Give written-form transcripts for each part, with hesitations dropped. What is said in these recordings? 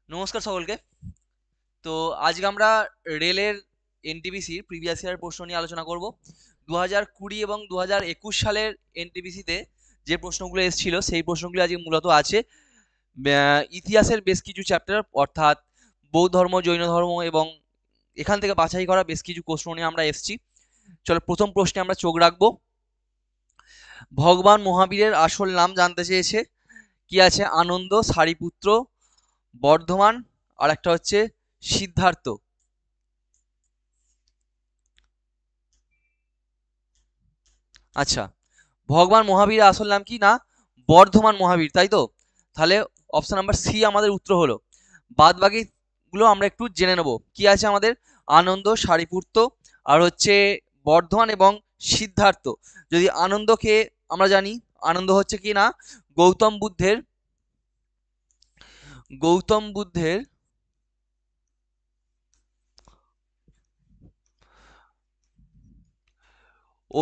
নমস্কার সকলকে। তো আজকে আমরা রেলের এনটিপিসির প্রিভিয়াস ইয়ার প্রশ্ন নিয়ে আলোচনা করব। 2020 এবং 2021 সালের এনটিপিসিতে যে প্রশ্নগুলো এসেছিল সেই প্রশ্নগুলো আজকে মূলত আছে ইতিহাসের বেশ কিছু চ্যাপ্টার, অর্থাৎ বৌদ্ধ ধর্ম, জৈন ধর্ম এবং এখান থেকে বাছাই করা বেশ কিছু প্রশ্ন নিয়ে আমরা এসেছি। চলো প্রথম প্রশ্নে আমরা চোখ রাখবো। ভগবান মহাবীরের আসল নাম জানতে চেয়েছে। কি আছে? আনন্দ, সারিপুত্র, বর্ধমান, আর একটা হচ্ছে সিদ্ধার্থ। আচ্ছা, ভগবান মহাবীরের আসল নাম কি? না, বর্ধমান মহাবীর, তাই তো? তাহলে অপশন নাম্বার সি আমাদের উত্তর হলো। বাদ বাকি গুলো আমরা একটু জেনে নেব। কি আছে আমাদের? আনন্দ, সারিপুত্র, আর হচ্ছে বর্ধমান এবং সিদ্ধার্থ। যদি আনন্দকে আমরা জানি, আনন্দ হচ্ছে কি না গৌতম বুদ্ধের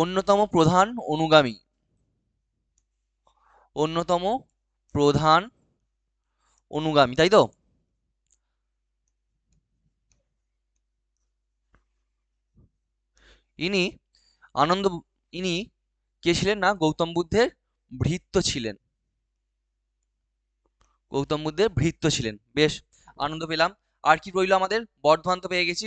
অন্যতম প্রধান অনুগামী, তাই তো? ইনি আনন্দ ইনি কে ছিলেন? না, গৌতম বুদ্ধের ভৃত্য ছিলেন। বেশ, আনন্দ পেলাম। আর কি রইল আমাদের? বর্ধমান তো পেয়ে গেছি,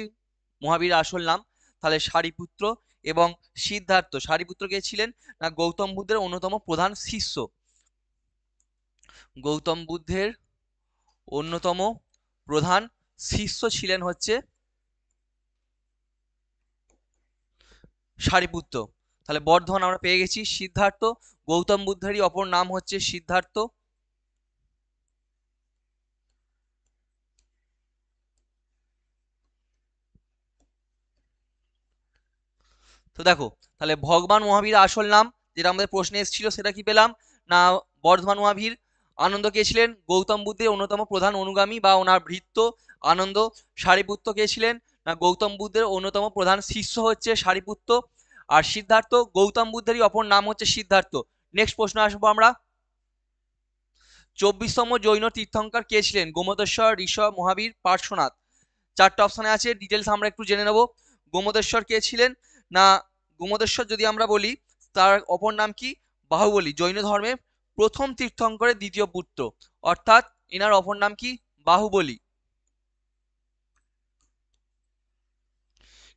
মহাবীর আসল নাম। তাহলে সারিপুত্র এবং সিদ্ধার্থ। সারিপুত্র কে ছিলেন? না, গৌতম বুদ্ধের অন্যতম প্রধান শিষ্য। গৌতম বুদ্ধের অন্যতম প্রধান শিষ্য ছিলেন হচ্ছে সারিপুত্র। তাহলে বর্ধমান আমরা পেয়ে গেছি। সিদ্ধার্থ, গৌতম বুদ্ধেরই অপর নাম হচ্ছে সিদ্ধার্থ। তো দেখো, তাহলে ভগবান মহাবীর আসল নাম যেটা আমাদের প্রশ্নে এসেছিল সেটা কি পেলাম? না, বর্ধমান মহাবীর। আনন্দ কে ছিলেন? গৌতম বুদ্ধের অন্যতম প্রধান অনুগামী বা ওনার ভৃত্য আনন্দ। সারিপুত্র কে ছিলেন? না, গৌতম বুদ্ধের অন্যতম প্রধান শিষ্য হচ্ছে সারিপুত্র। আর সিদ্ধার্থ, গৌতম বুদ্ধেরই অপর নাম হচ্ছে সিদ্ধার্থ। নেক্সট প্রশ্ন আসবো আমরা। 24তম জৈন তীর্থঙ্কর কে ছিলেন? গোমতেশ্বর, ঋষভ, মহাবীর, পার্শ্বনাথ। চারটে অপশনে আছে, ডিটেলস আমরা একটু জেনে নেব। গোমতেশ্বর কে ছিলেন? না, গোমতেশ্বর যদি আমরা বলি তার অপর নাম কি? বাহুবলী। জৈন ধর্মের প্রথম তীর্থঙ্করের দ্বিতীয় পুত্র, অর্থাৎ এনার অপর নাম কি? বাহুবলী।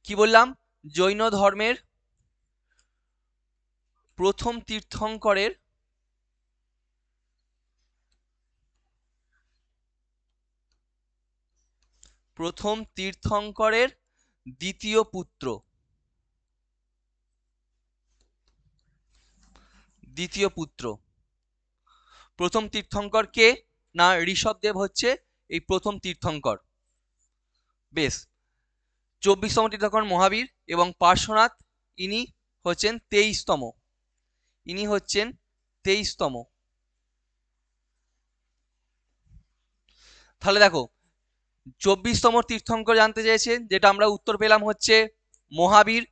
কি বললাম? জৈন ধর্মের প্রথম তীর্থঙ্করের দ্বিতীয় পুত্র। প্রথম তীর্থঙ্কর কে? না, ঋষভদেব হচ্ছে এই প্রথম তীর্থঙ্কর। বেশ, 24তম তীর্থঙ্কর মহাবীর এবং পার্শ্বনাথ ইনি হচ্ছেন 23তম। তাহলে দেখো, 24তম তীর্থঙ্কর জানতে চেয়েছেন, যেটা আমরা উত্তর পেলাম হচ্ছে মহাবীর।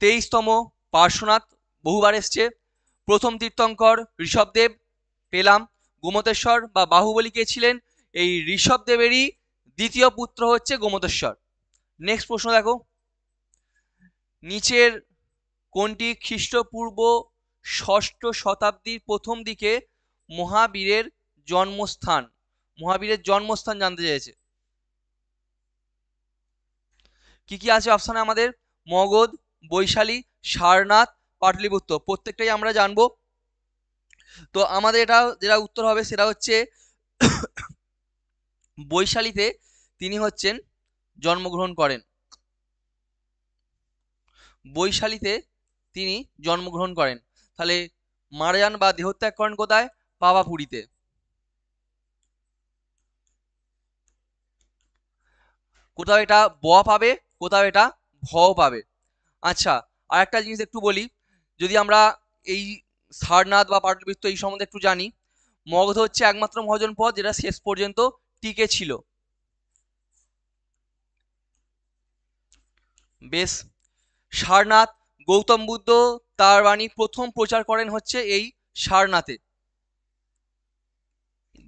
23তম পার্শ্বনাথ, বহুবার এসছে। প্রথম তীর্থঙ্কর ঋষভদেব পেলাম। গোমতেশ্বর বা বাহুবলী কে ছিলেন? এই ঋষভদেবেরই দ্বিতীয় পুত্র হচ্ছে গোমতেশ্বর। নেক্সট প্রশ্ন দেখো, নিচের কোনটি খ্রিস্টপূর্ব 6ষ্ঠ শতাব্দীর প্রথম দিকে মহাবীরের জন্মস্থান জানতে চেয়েছে। কি কি আছে অপশনে আমাদের? মগধ, বৈশালী, সারনাথ, পাটলিপুত্র। প্রত্যেকটাই আমরা জানবো। তো আমাদের এটা যেটা উত্তর হবে সেটা হচ্ছে বৈশালীতে তিনি জন্মগ্রহণ করেন। তাহলে মারা যান বা দেহত্যাগ করেন কোথায়? পাওয়াপুরীতে। কোথাও এটা ব পাবে, কোথাও এটা ভ পাবে। আচ্ছা, আর একটা জিনিস একটু বলি, যদি আমরা এই সারনাথ বা পাটলিপুত্র এই সম্বন্ধে একটু জানি, মগধ হচ্ছে একমাত্র মহাজন পদ যেটা শেষ পর্যন্ত টিকে ছিল। বেশ, সারনাথ, গৌতম বুদ্ধ তার বাণী প্রথম প্রচার করেন হচ্ছে এই সারনাথে।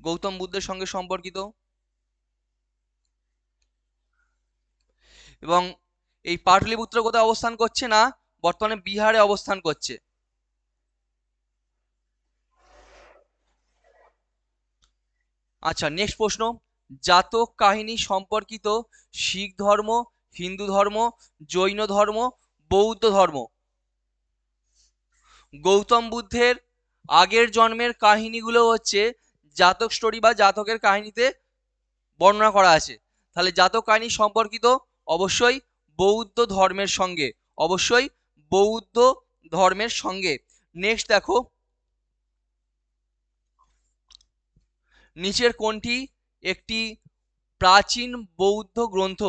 গৌতম বুদ্ধের সঙ্গে সম্পর্কিত। এবং এই পাটলিপুত্র কোথায় অবস্থান করছে? না, বর্তমানে বিহারে অবস্থান করছে। আচ্ছা, নেক্সট প্রশ্ন, জাতক কাহিনী সম্পর্কিত শিখ ধর্ম, হিন্দু ধর্ম, জৈন ধর্ম, বৌদ্ধ ধর্ম। গৌতম বুদ্ধের আগের জন্মের কাহিনীগুলো হচ্ছে জাতক স্টোরি বা জাতকের কাহিনীতে বর্ণনা করা আছে। তাহলে জাতক কাহিনী সম্পর্কিত অবশ্যই বৌদ্ধ ধর্মের সঙ্গে, অবশ্যই বৌদ্ধ ধর্মের সঙ্গে। নেক্সট দেখো, নিচের কোনটি একটি প্রাচীন বৌদ্ধ গ্রন্থ?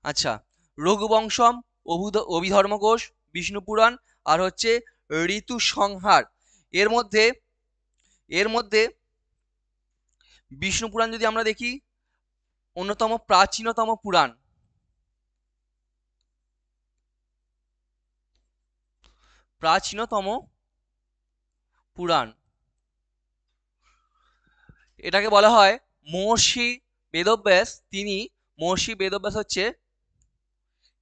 আচ্ছা, রঘুবংশম, অভিধর্মকোশ, বিষ্ণু পুরাণ, আর হচ্ছে ঋতু সংহার। এর মধ্যে বিষ্ণু পুরাণ যদি আমরা দেখি, অন্যতম প্রাচীনতম পুরাণ। প্রাচীনতম পুরাণ, এটাকে বলা হয় মহর্ষি বেদব্যাস। মহর্ষি বেদব্যাস হচ্ছে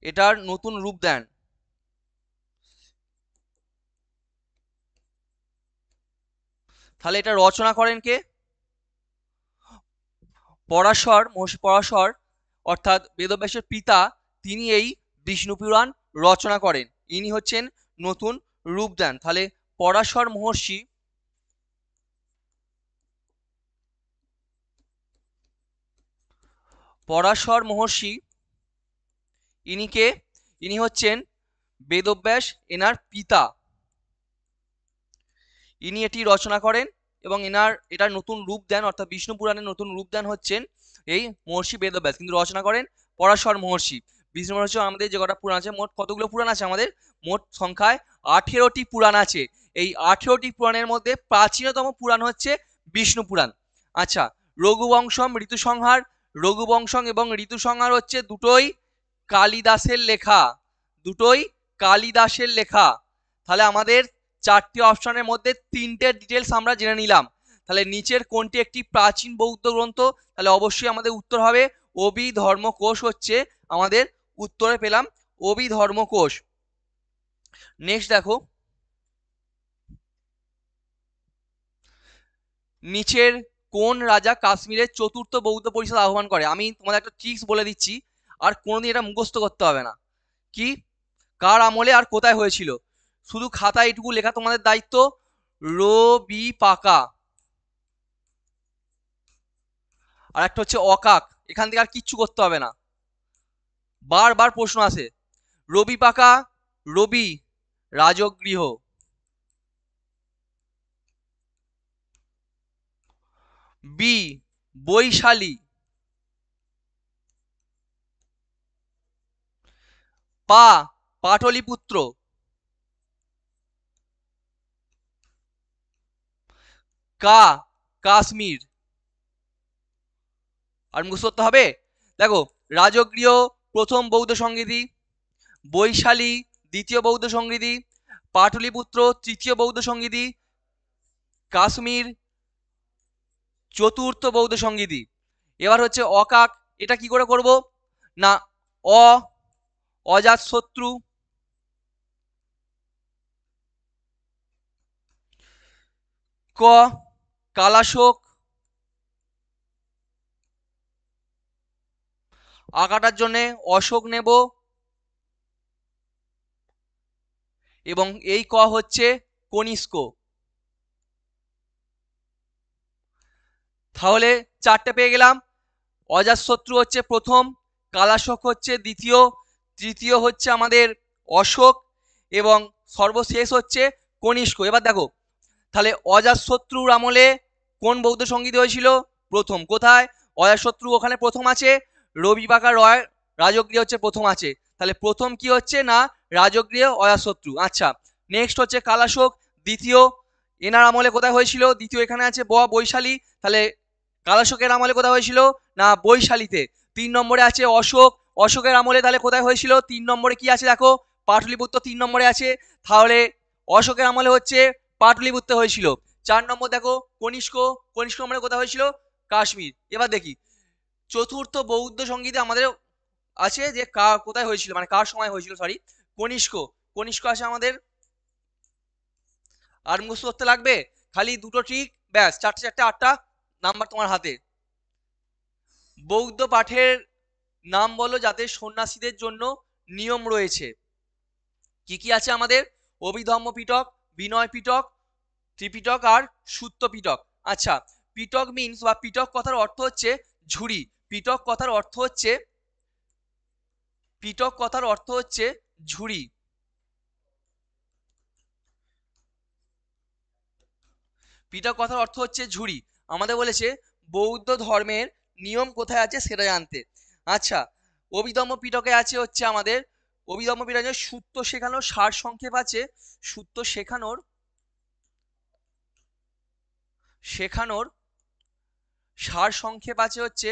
এটার নতুন রূপ দেন। তাহলে এটা রচনা করেন কে? পরাশর, মহর্ষি পরাশর অর্থাৎ বেদব্যাসের পিতা, তিনি এই বিষ্ণু পুরাণ রচনা করেন। ইনি হচ্ছেন নতুন রূপ দেন। তাহলে পরাশর মহর্ষি, পরাশর মহর্ষি ইনি কে? ইনি হচ্ছেন বেদব্যাস, এনার পিতা। ইনি এটি রচনা করেন এবং এটার নতুন রূপ দেন, অর্থাৎ বিষ্ণু পুরাণের নতুন রূপ দেন হচ্ছেন এই মহর্ষি বেদব্যাস, কিন্তু রচনা করেন পরাশর মহর্ষি। বিষ্ণু মহর্ষি আমাদের যে কটা পুরাণ আছে, মোট কতগুলো পুরাণ আছে আমাদের? মোট সংখ্যায় 18টি পুরাণ আছে। এই 18টি পুরাণের মধ্যে প্রাচীনতম পুরাণ হচ্ছে বিষ্ণু পুরাণ। আচ্ছা, রঘুবংশম, ঋতুসংহার। রঘুবংশম এবং ঋতুসংহার হচ্ছে দুটোই কালিদাসের লেখা, দুটোই কালিদাসের লেখা। তাহলে আমাদের 4টি অপশনের মধ্যে 3টে ডিটেলস আমরা জেনে নিলাম। তাহলে নিচের কোনটি একটি প্রাচীন বৌদ্ধ গ্রন্থ? তাহলে অবশ্যই আমাদের উত্তর হবে অভিধর্মকোশ, হচ্ছে আমাদের উত্তরে পেলাম অভিধর্মকোশ। নেক্সট দেখো, নিচের কোন রাজা কাশ্মীরের চতুর্থ বৌদ্ধ পরিষদ আহ্বান করে? আমি তোমাদের একটা ট্রিক্স বলে দিচ্ছি, আর কোনোদিন এটা মুখস্থ করতে হবে না। কি, কার আমলে আর কোথায় হয়েছিল? শুধু খাতায় এটুকু লেখা তোমাদের দায়িত্ব, রবি পাকা। আর একটা হচ্ছে অকাক। এখান থেকে আর কিচ্ছু করতে হবে না, বারবার প্রশ্ন আসে। রবি পাকা, রবি রাজগৃহ, বি বৈশালী, পাটলিপুত্র, কাশ্মীর। আর মুখস্থ করতে হবে। দেখো, রাজগৃহ প্রথম বৌদ্ধ সংগীতি, বৈশালী দ্বিতীয় বৌদ্ধ সংগীতি, পাটলিপুত্র তৃতীয় বৌদ্ধ সংগীতি, কাশ্মীর চতুর্থ বৌদ্ধ সংগীতি। এবার হচ্ছে অকাক। এটা কি করে করব না, অজাতশত্রু, ক কালাশোক, আঁকাটার জন্য অশোক নেব, এবং এই ক হচ্ছে কনিষ্ক। তাহলে 4টে পেয়ে গেলাম। অজাতশত্রু হচ্ছে প্রথম, কালাশোক হচ্ছে দ্বিতীয়, তৃতীয় হচ্ছে আমাদের অশোক, এবং সর্বশেষ হচ্ছে কনিষ্ক। এবার দেখো, তাহলে অজাতশত্রুর আমলে কোন বৌদ্ধ সংগীতি হয়েছিল? প্রথম। কোথায়? অজাতশত্রু ওখানে প্রথম আছে, রবি পাকা রয় রাজগৃহ হচ্ছে প্রথম আছে। তাহলে প্রথম কি হচ্ছে না, রাজগৃহ অজাতশত্রু। আচ্ছা, নেক্সট হচ্ছে কালাশোক দ্বিতীয়, এনার আমলে কোথায় হয়েছিল? দ্বিতীয় এখানে আছে বৈশালী। তাহলে কালাশোকের আমলে কোথায় হয়েছিল? না বৈশালীতে। 3 নম্বরে আছে অশোক, অশোকের আমলে তাহলে কোথায় হয়েছিল? 3 নম্বরে কি আছে দেখো, পাটলিপুত্র 3 নম্বরে আছে, তাহলে অশোকের আমলে হচ্ছে পাটলিপুত্র হয়েছিল। 4 নম্বর দেখো কনিষ্ক, কনিষ্ক আমলে কোথায় হয়েছিল? কাশ্মীর। এবার দেখি চতুর্থ বৌদ্ধ সঙ্গীতে আমাদের আছে যে কোথায় হয়েছিল, মানে কার সময় হয়েছিল, সরি কনিষ্ক, কনিষ্ক আছে আমাদের। আর মুখস্থ করতে লাগবে খালি দুটো ট্রিক, ব্যাস, চারটে চারটে 8টা নাম্বার তোমার হাতে। বৌদ্ধ পাঠের নাম বলো যাতে সন্ন্যাসীদের জন্য নিয়ম রয়েছে। কি কি আছে আমাদের? অভিধম্ম পিটক, বিনয় পিটক, ত্রিপিটক আর সুত্ত পিটক। আচ্ছা, পিটক মিনস বা পিটক কথার অর্থ হচ্ছে ঝুড়ি। পিটক কথার অর্থ হচ্ছে, পিটক কথার অর্থ হচ্ছে ঝুড়ি। পিটক কথার অর্থ হচ্ছে ঝুড়ি। আমাদের বলেছে বৌদ্ধ ধর্মের নিয়ম কোথায় আছে সেটা জানতে। আচ্ছা, অভিধম্ম পিটকে আছে হচ্ছে আমাদের, অভিধম্ম পিটকে সূত্র শেখানোর সার সংক্ষেপ আছে, সূত্র শেখানোর সার সংক্ষেপ আছে হচ্ছে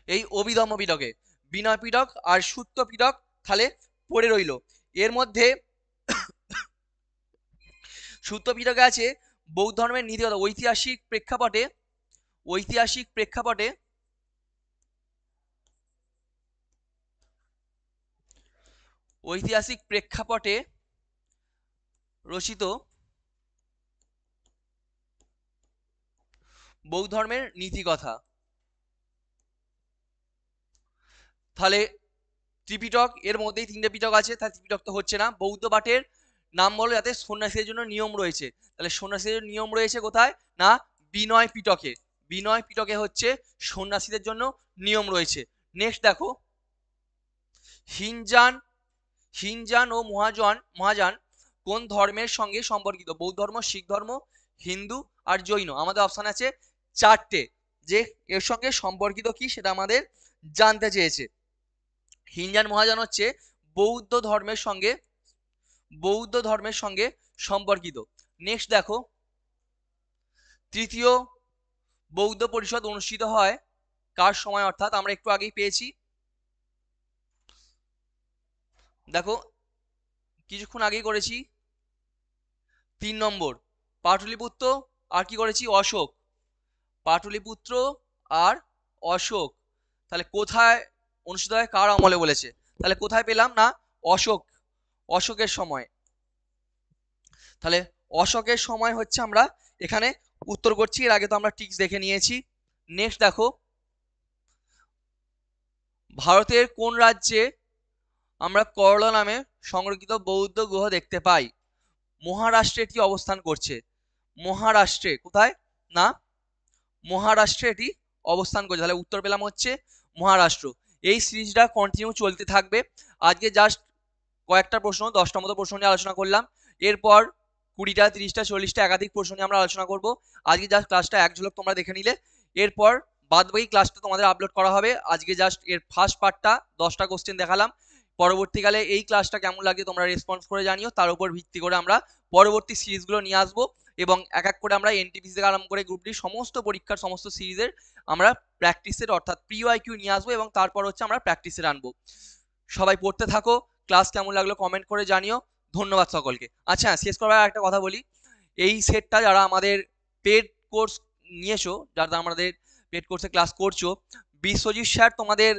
এই অভিধম্ম পিটকে। বিনয় পিটক আর সূত্র পিটক তাহলে পড়ে রইল। এর মধ্যে সূত্র পিটকে আছে বৌদ্ধ ধর্মের নীতিগত ঐতিহাসিক প্রেক্ষাপটে, ঐতিহাসিক প্রেক্ষাপটে ঐতিহাসিক প্রেক্ষাপটে রচিত বৌদ্ধ ধর্মের নীতিকথা। তাহলে ত্রিপিটক, এর মধ্যেই 3টে পিটক আছে, তাহলে ত্রিপিটক তো হচ্ছে না। বৌদ্ধ পাঠের নাম বলো যাতে সন্ন্যাসীদের জন্য নিয়ম রয়েছে, তাহলে সন্ন্যাসীদের নিয়ম রয়েছে কোথায়? না বিনয় পিটকে। বিনয় পিটকে হচ্ছে সন্ন্যাসীদের জন্য নিয়ম রয়েছে। নেক্সট দেখো, হিনজান, হিনজান ও মহাযান কোন ধর্মের সঙ্গে সম্পর্কিত? বৌদ্ধ ধর্ম, শিখ ধর্ম, হিন্দু আর জৈন। আমাদের অপশন আছে 4টে, যে এর সঙ্গে সম্পর্কিত কি সেটা আমাদের জানতে চেয়েছে। হিনজান মহাযান হচ্ছে বৌদ্ধ ধর্মের সঙ্গে, বৌদ্ধ ধর্মের সঙ্গে সম্পর্কিত। নেক্সট দেখো, তৃতীয় বৌদ্ধ পরিষদ অনুষ্ঠিত হয় কার সময়? অর্থাৎ আমরা একটু আগেই পেয়েছি, দেখো কিছুক্ষণ আগেই করেছি 3 নম্বর পাটলিপুত্র, আর কি করেছি? অশোক, পাটলিপুত্র আর অশোক। তাহলে কোথায় অনুষ্ঠিত হয়, কার আমলে বলেছে, তাহলে কোথায় পেলাম? না অশোক, অশোকের সময়। তাহলে অশোকের সময় হচ্ছে আমরা এখানে উত্তর করছি, এর আগে তো আমরা টিক্স দেখে নিয়েছি। নেক্সট দেখো, ভারতের কোন রাজ্যে আমরা করলা নামে সংরক্ষিত বৌদ্ধ গুহ দেখতে পাই? মহারাষ্ট্রে এটি অবস্থান করছে। মহারাষ্ট্রে কোথায়? না মহারাষ্ট্রে এটি অবস্থান করছে। তাহলে উত্তর পেলাম হচ্ছে মহারাষ্ট্র। এই সিরিজটা কন্টিনিউ চলতে থাকবে। আজকে জাস্ট কয়েকটা প্রশ্ন, 10টা মতো প্রশ্ন নিয়ে আলোচনা করলাম। এরপর 20টা, 30টা, 40টা একাধিক প্রশ্ন নিয়ে আমরা আলোচনা করব। আজকে জাস্ট ক্লাসটা এক ঝলক তোমরা দেখে নিলে, এরপর বাদবাকি ক্লাসটা তোমাদের আপলোড করা হবে। আজকে জাস্ট এর ফার্স্ট পার্টটা 10টা কোশ্চেন দেখালাম। পরবর্তীকালে এই ক্লাসটা কেমন লাগে তোমরা রেসপন্স করে জানিও, তার উপর ভিত্তি করে আমরা পরবর্তী সিরিজগুলো নিয়ে আসবো, এবং এক এক করে আমরা এনটিপিসি থেকে আরম্ভ করে গ্রুপ ডি সমস্ত পরীক্ষার সমস্ত সিরিজের আমরা প্র্যাকটিসের অর্থাৎ প্রিওআইকিউ নিয়ে আসবো, এবং তারপর হচ্ছে আমরা প্র্যাকটিসের আনবো। সবাই পড়তে থাকো, ক্লাস কেমন লাগলো কমেন্ট করে জানিও। ধন্যবাদ সকলকে। আচ্ছা, শেষ করবার একটা কথা বলি, এই সেটটা যারা আমাদের পেড কোর্স নিয়েছো, যারা আমাদের পেড কোর্সে ক্লাস করছো, বিশ্বজিৎ স্যার তোমাদের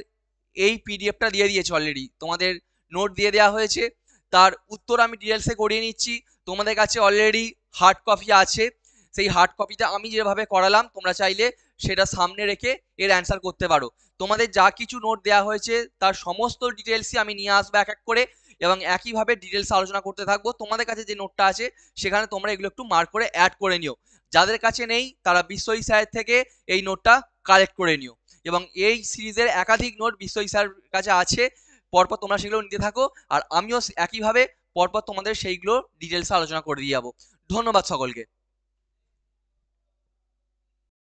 এই পিডিএফটা দিয়ে দিয়েছে অলরেডি, তোমাদের নোট দিয়ে দেওয়া হয়েছে, তার উত্তর আমি ডিটেলসে করিয়ে নিচ্ছি। তোমাদের কাছে অলরেডি হার্ড কপি আছে, সেই হার্ড কপিটা আমি যেভাবে করালাম তোমরা চাইলে সেটা সামনে রেখে এর অ্যান্সার করতে পারো। তোমাদের যা কিছু নোট দেওয়া হয়েছে তার সমস্ত ডিটেলসই আমি নিয়ে আসবো এক এক করে, এবং একইভাবে ডিটেলস আলোচনা করতে থাকবো। তোমাদের কাছে যে নোটটা আছে সেখানে তোমরা এগুলো একটু মার্ক করে অ্যাড করে নিও। যাদের কাছে নেই তারা বিশ্বজিৎ স্যারের থেকে এই নোটটা কালেক্ট করে নিও, এবং এই সিরিজের একাধিক নোট বিশ্বজিৎ স্যারের কাছে আছে, পরপর তোমরা সেগুলো নিতে থাকো, আর আমিও একইভাবে পরপর তোমাদের সেইগুলো ডিটেলসে আলোচনা করে দিয়ে যাবো। ধন্যবাদ সকলকে।